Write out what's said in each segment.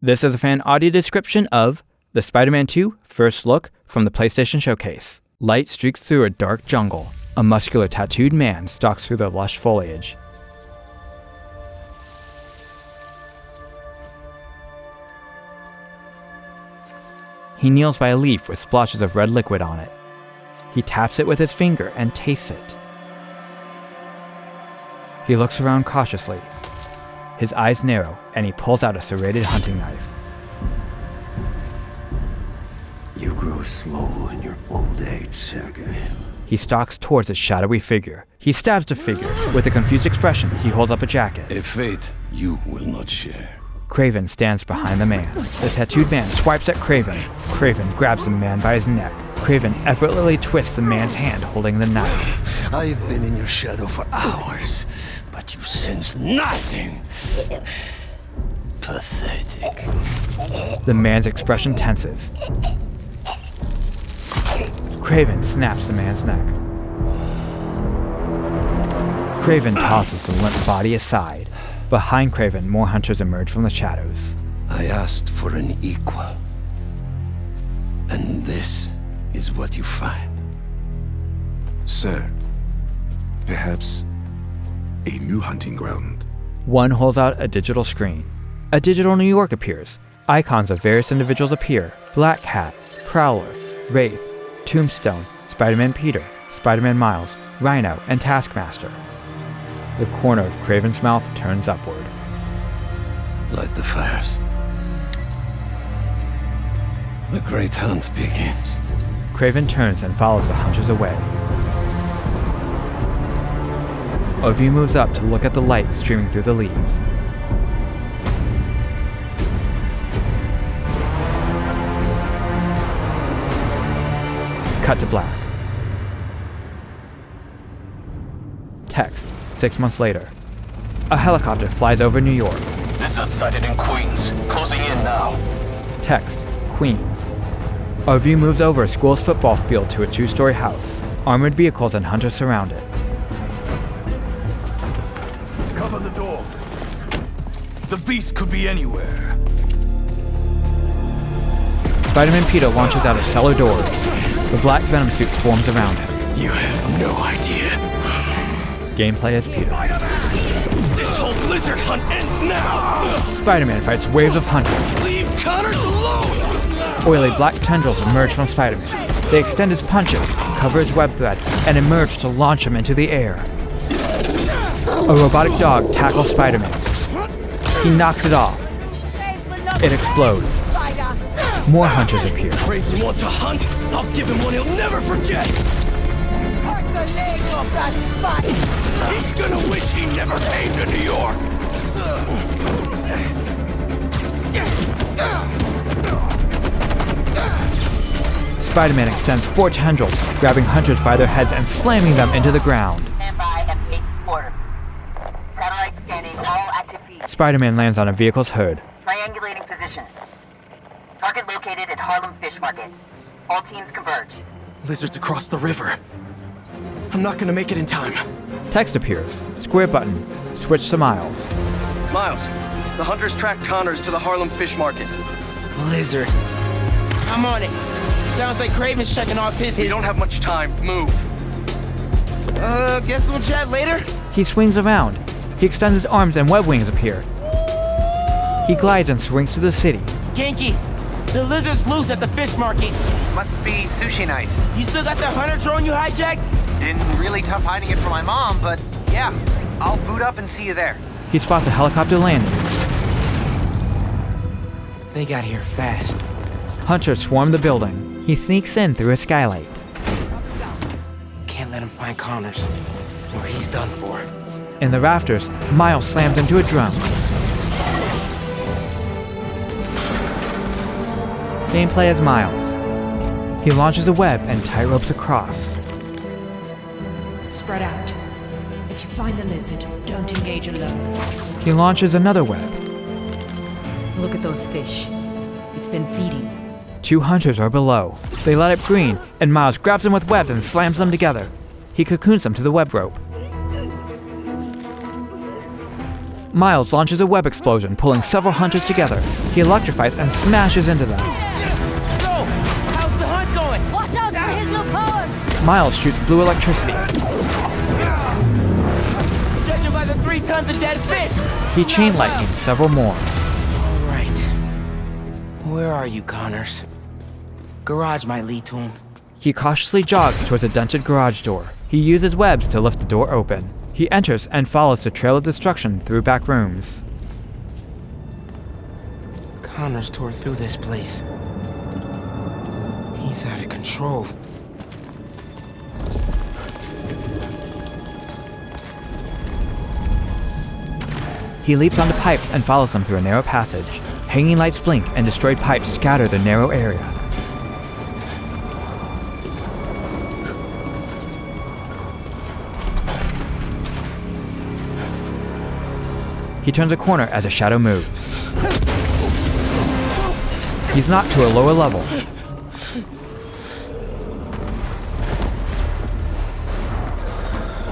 This is a fan audio description of the Spider-Man 2 First Look from the PlayStation Showcase. Light streaks through a dark jungle. A muscular tattooed man stalks through the lush foliage. He kneels by a leaf with splotches of red liquid on it. He taps it with his finger and tastes it. He looks around cautiously. His eyes narrow, and he pulls out a serrated hunting knife. You grow slow in your old age, Sergei. He stalks towards a shadowy figure. He stabs the figure. With a confused expression, he holds up a jacket. A fate you will not share. Kraven stands behind the man. The tattooed man swipes at Kraven. Kraven grabs the man by his neck. Kraven effortlessly twists the man's hand holding the knife. I've been in your shadow for hours, but you sense nothing. Pathetic. The man's expression tenses. Kraven snaps the man's neck. Kraven tosses the limp body aside. Behind Kraven, more hunters emerge from the shadows. I asked for an equal. And this is what you find. Sir, perhaps a new hunting ground. One holds out a digital screen. A digital New York appears. Icons of various individuals appear. Black Cat, Prowler, Wraith, Tombstone, Spider-Man Peter, Spider-Man Miles, Rhino, and Taskmaster. The corner of Kraven's mouth turns upward. Light the fires. The great hunt begins. Kraven turns and follows the hunters away. Ovi moves up to look at the light streaming through the leaves. Cut to black. Text, 6 months later. A helicopter flies over New York. Lizard sighted in Queens. Closing in now. Text, Queens. Our view moves over a school's football field to a 2-story house. Armored vehicles and hunters surround it. Cover the door. The beast could be anywhere. Spider-Man Peter launches out of cellar doors. The black Venom suit forms around him. You have no idea. Gameplay as Peter. This whole lizard hunt ends now! Spider-Man fights waves of hunters. Leave Connors alone! Oily black tendrils emerge from Spider-Man. They extend his punches, cover his web thread, and emerge to launch him into the air. A robotic dog tackles Spider-Man. He knocks it off. It explodes. More hunters appear. Kraven wants a hunt? I'll give him one he'll never forget! Hurt the leg off that spider! He's gonna wish he never came to New York! Spider-Man extends 4 tendrils, grabbing hunters by their heads and slamming them into the ground. Stand by and wait orders. Satellite scanning all active feeds. Spider-Man lands on a vehicle's hood. Triangulating position. Target located at Harlem Fish Market. All teams converge. Lizard's across the river. I'm not gonna make it in time. Text appears. Square button. Switch to Miles. Miles, the hunters tracked Connors to the Harlem Fish Market. Lizard. I'm on it. Sounds like Kraven's checking off his... We don't have much time. Move. Guess we'll chat later? He swings around. He extends his arms and web wings appear. He glides and swings through the city. Genki, the lizard's loose at the fish market. Must be sushi night. You still got that hunter drone you hijacked? Been really tough hiding it from my mom, but yeah, I'll boot up and see you there. He spots a helicopter landing. They got here fast. Hunters swarm the building. He sneaks in through a skylight. Can't let him find Connors, or he's done for. In the rafters, Miles slams into a drum. Gameplay as Miles. He launches a web and tightropes across. Spread out. If you find the lizard, don't engage alone. He launches another web. Look at those fish. It's been feeding. 2 hunters are below. They light up green, and Miles grabs them with webs and slams them together. He cocoons them to the web rope. Miles launches a web explosion, pulling several hunters together. He electrifies and smashes into them. So, how's the hunt going? Watch out for his new power! Miles shoots blue electricity. Judging by the 3 tons of dead fish! He chain lightnings several more. Right. Where are you, Connors? Garage might lead to him. He cautiously jogs towards a dented garage door. He uses webs to lift the door open. He enters and follows the trail of destruction through back rooms. Connors tore through this place. He's out of control. He leaps onto pipes and follows them through a narrow passage. Hanging lights blink and destroyed pipes scatter the narrow area. He turns a corner as a shadow moves. He's knocked to a lower level.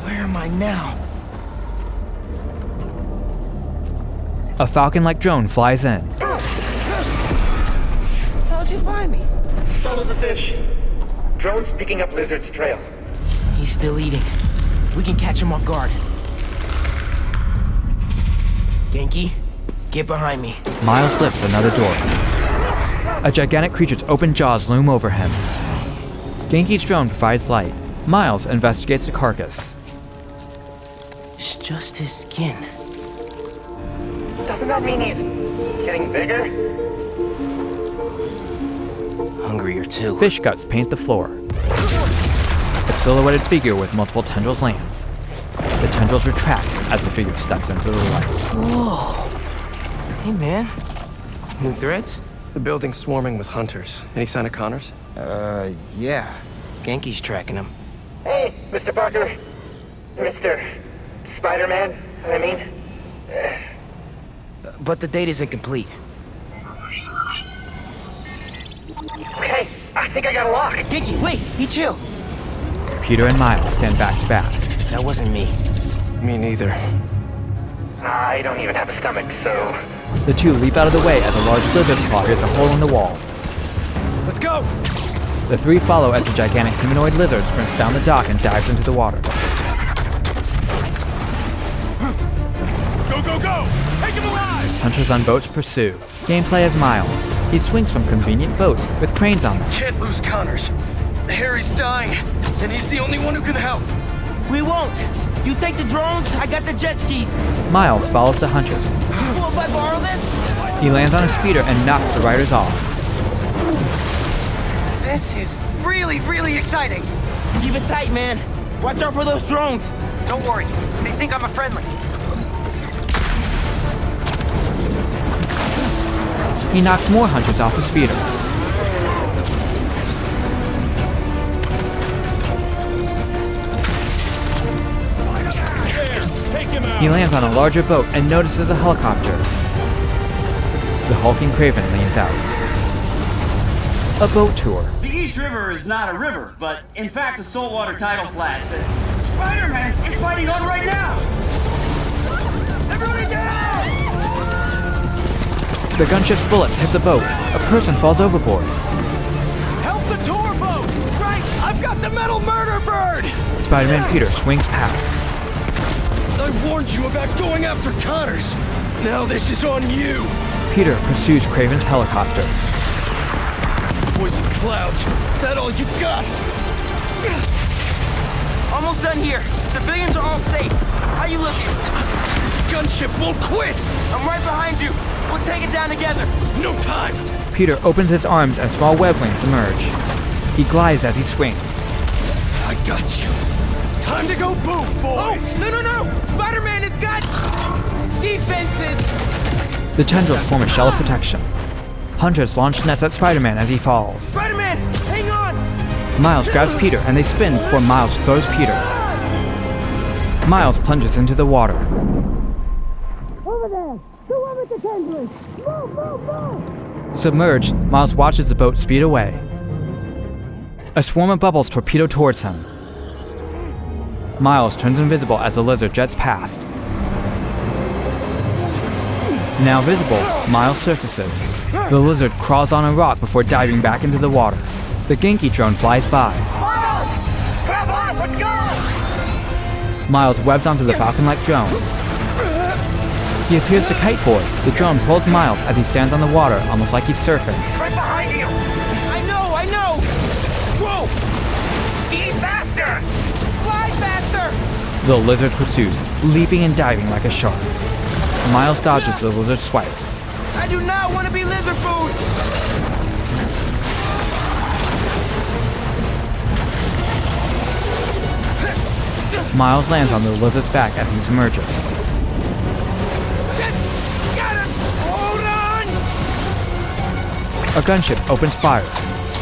Where am I now? A falcon-like drone flies in. How'd you find me? Follow the fish. Drone's picking up Lizard's trail. He's still eating. We can catch him off guard. Genki, get behind me. Miles lifts another door. A gigantic creature's open jaws loom over him. Genki's drone provides light. Miles investigates the carcass. It's just his skin. Doesn't that mean he's getting bigger? Hungrier too. Fish guts paint the floor. A silhouetted figure with multiple tendrils lands. The tendrils retract as the figure steps into the light. Whoa. Hey man. New threads? The building's swarming with hunters. Any sign of Connors? Yeah. Genki's tracking him. Hey, Mr. Parker. Mr. Spider-Man, I mean. But the data's incomplete. Okay, I think I got a lock. Genki, wait! Be chill! Peter and Miles stand back to back. That wasn't me. Me neither. I don't even have a stomach, so... The two leap out of the way as a large lizard claw hits a hole in the wall. Let's go! The three follow as the gigantic humanoid lizard sprints down the dock and dives into the water. Go, go, go! Take him alive! Hunters on boats pursue. Gameplay as Miles. He swings from convenient boats with cranes on them. Can't lose Connors. Harry's dying, and he's the only one who can help. We won't! You take the drones, I got the jet skis! Miles follows the hunters. Well, if I borrow this? He lands on a speeder and knocks the riders off. This is really, really exciting. Keep it tight, man. Watch out for those drones. Don't worry, they think I'm a friendly. He knocks more hunters off the speeder. He lands on a larger boat and notices a helicopter. The hulking Kraven leans out. A boat tour. The East River is not a river, but in fact a saltwater tidal flat that Spider-Man is fighting on right now! Everybody down! The gunship's bullets hit the boat. A person falls overboard. Help the tour boat! Right! I've got the metal murder bird! Spider-Man Peter swings past. I warned you about going after Connors. Now this is on you. Peter pursues Kraven's helicopter. Poison clouds. That all you got? Almost done here. Civilians are all safe. How you looking? This gunship won't quit. I'm right behind you. We'll take it down together. No time. Peter opens his arms and small web wings emerge. He glides as he swings. I got you. Time to go boom, boys! Oh, no! Spider-Man has got defenses! The tendrils form a shell of protection. Hunters launch nets at Spider-Man as he falls. Spider-Man, hang on! Miles grabs Peter and they spin before Miles throws Peter. Miles plunges into the water. Over there! The one with the tendrils! Move! Submerged, Miles watches the boat speed away. A swarm of bubbles torpedo towards him. Miles turns invisible as the lizard jets past. Now visible, Miles surfaces. The lizard crawls on a rock before diving back into the water. The Genki drone flies by. Grab on, let's go! Miles webs onto the falcon-like drone. He appears to kiteboard. The drone pulls Miles as he stands on the water, almost like he's surfing. Right behind you! I know! Whoa! Ski faster! Fly faster! The lizard pursues, leaping and diving like a shark. Miles dodges the lizard's swipes. I do not want to be lizard food! Miles lands on the lizard's back as he submerges. Got him! Hold on! A gunship opens fire.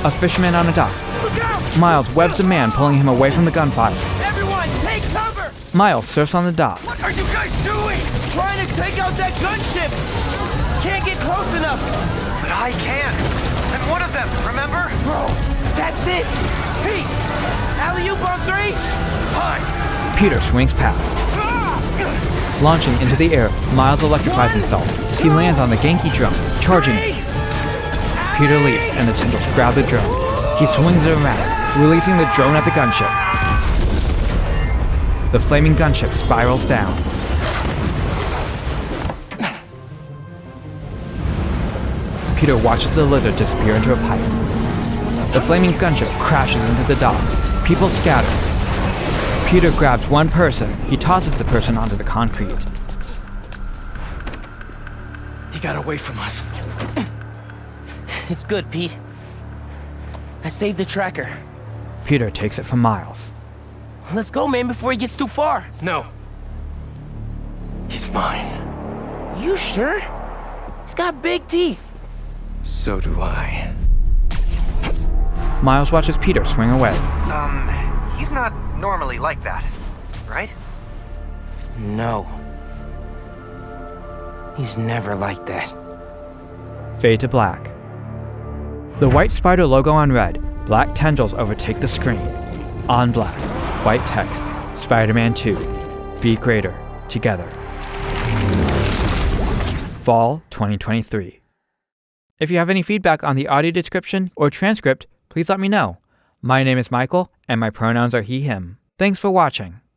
A fisherman on a dock. Look out! Miles webs a man, pulling him away from the gunfire. Everyone, take cover! Miles surfs on the dock. What are you guys doing? Trying to take out that gunship! Can't get close enough! But I can. I'm one of them, remember? Bro, that's it! Pete! Alley-oop on 3? Fine! Peter swings past. Launching into the air, Miles electrifies himself. He lands on the Genki drone, charging it. Peter leaps, and the tendrils grab the drone. He swings it around, releasing the drone at the gunship. The flaming gunship spirals down. Peter watches the lizard disappear into a pipe. The flaming gunship crashes into the dock. People scatter. Peter grabs one person. He tosses the person onto the concrete. He got away from us. It's good, Pete. I saved the tracker. Peter takes it from Miles. Let's go, man, before he gets too far. No. He's mine. You sure? He's got big teeth. So do I. Miles watches Peter swing away. He's not normally like that, right? No. He's never like that. Fade to black. The white spider logo on red, black tendrils overtake the screen. On black, white text, Spider-Man 2, Be Greater, Together. Fall 2023. If you have any feedback on the audio description or transcript, please let me know. My name is Michael, and my pronouns are he, him. Thanks for watching.